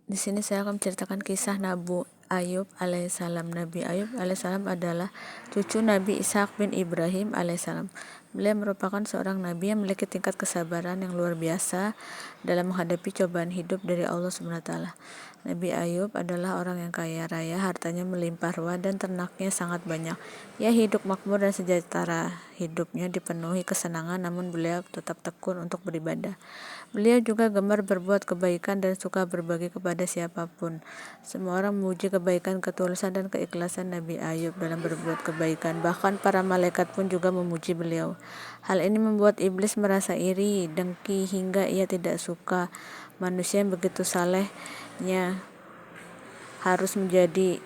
Di sini saya akan menceritakan kisah Nabi Ayub alaihissalam. Nabi Ayub alaihissalam adalah cucu Nabi Ishak bin Ibrahim alaihissalam. Beliau merupakan seorang nabi yang memiliki tingkat kesabaran yang luar biasa dalam menghadapi cobaan hidup dari Allah SWT. Nabi Ayub adalah orang yang kaya raya, hartanya melimpah ruah dan ternaknya sangat banyak. Ia hidup makmur dan sejahtera. Hidupnya dipenuhi kesenangan, namun beliau tetap tekun untuk beribadah. Beliau juga gemar berbuat kebaikan dan suka berbagi kepada siapapun. Semua orang memuji kebaikan, ketulusan, dan keikhlasan Nabi Ayub dalam berbuat kebaikan. Bahkan para malaikat pun juga memuji beliau. Hal ini membuat iblis merasa iri, dengki, hingga ia tidak suka manusia yang begitu salehnya harus menjadi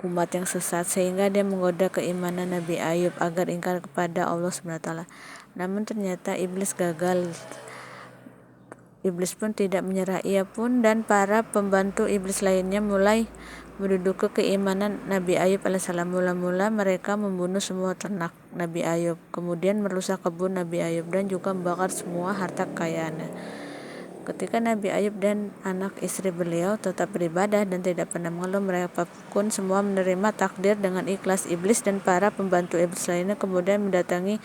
umat yang sesat, sehingga dia menggoda keimanan Nabi Ayub agar ingkar kepada Allah SWT. Namun ternyata iblis gagal. Iblis pun tidak menyerah. Ia pun dan para pembantu iblis lainnya mulai menduduki keimanan Nabi Ayub alaihissalam. Mula-mula mereka membunuh semua ternak Nabi Ayub, kemudian merusak kebun Nabi Ayub dan juga membakar semua harta kekayaannya. Ketika Nabi Ayub dan anak istri beliau tetap beribadah dan tidak pernah mengeluh, mereka pun semua menerima takdir dengan ikhlas. Iblis dan para pembantu iblis lainnya kemudian mendatangi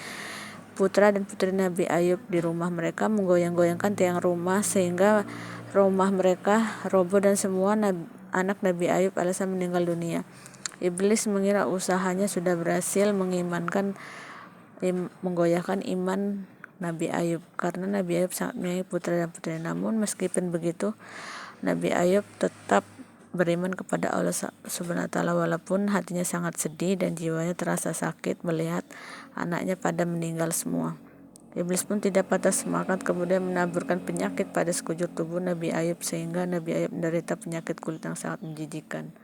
putra dan putri Nabi Ayub di rumah mereka, menggoyang-goyangkan tiang rumah sehingga rumah mereka roboh dan semua anak Nabi Ayub alaihissalam meninggal dunia. Iblis mengira usahanya sudah berhasil menggoyahkan iman Nabi Ayub karena Nabi Ayub sangat menyayangi putra dan putri. Namun meskipun begitu, Nabi Ayub tetap beriman kepada Allah SWT walaupun hatinya sangat sedih dan jiwanya terasa sakit melihat anaknya pada meninggal semua. Iblis pun tidak patah semangat, kemudian menaburkan penyakit pada sekujur tubuh Nabi Ayub sehingga Nabi Ayub menderita penyakit kulit yang sangat menjijikan.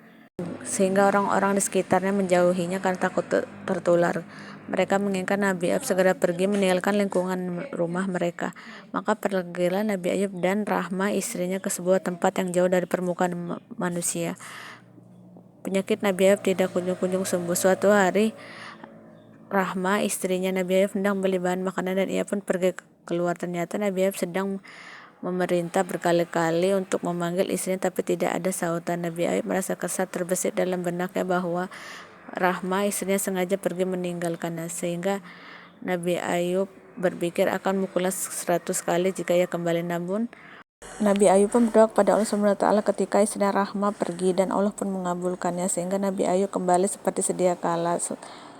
Sehingga orang-orang di sekitarnya menjauhinya karena takut tertular. Mereka menginginkan Nabi Ayub segera pergi meninggalkan lingkungan rumah mereka. Maka pergilah Nabi Ayub dan Rahmah istrinya ke sebuah tempat yang jauh dari permukaan manusia. Penyakit Nabi Ayub tidak kunjung-kunjung sembuh. Suatu hari Rahmah istrinya Nabi Ayub hendak beli bahan makanan dan ia pun pergi keluar. Ternyata Nabi Ayub sedang memerintah berkali-kali untuk memanggil istrinya, tapi tidak ada sautan. Nabi Ayub merasa kesal, terbesit dalam benaknya bahwa Rahmah istrinya sengaja pergi meninggalkannya, sehingga Nabi Ayub berpikir akan memukulnya 100 kali jika ia kembali. Namun Nabi Ayub pun berdoa kepada Allah SWT ketika istrinya Rahmah pergi, dan Allah pun mengabulkannya sehingga Nabi Ayub kembali seperti sedia kala.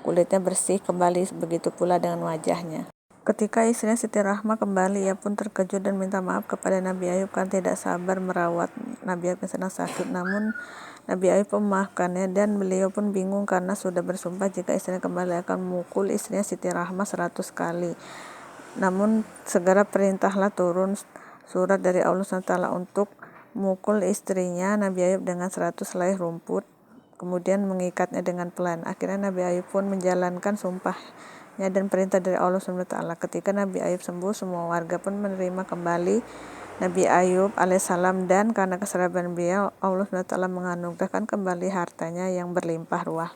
Kulitnya bersih kembali, begitu pula dengan wajahnya. Ketika istrinya Siti Rahmah kembali, ia pun terkejut dan minta maaf kepada Nabi Ayub karena tidak sabar merawat Nabi Ayub yang sedang sakit. Namun Nabi Ayub memaafkannya dan beliau pun bingung karena sudah bersumpah jika istrinya kembali akan memukul istrinya Siti Rahmah 100 kali. Namun segera perintahlah turun surat dari Allah SWT untuk memukul istrinya Nabi Ayub dengan 100 helai rumput, kemudian mengikatnya dengan pelan. Akhirnya Nabi Ayub pun menjalankan sumpahnya dan perintah dari Allah SWT. Ketika Nabi Ayub sembuh, semua warga pun menerima kembali Nabi Ayub alaihissalam, dan karena kesabaran beliau, Allah SWT menganugerahkan kembali hartanya yang berlimpah ruah.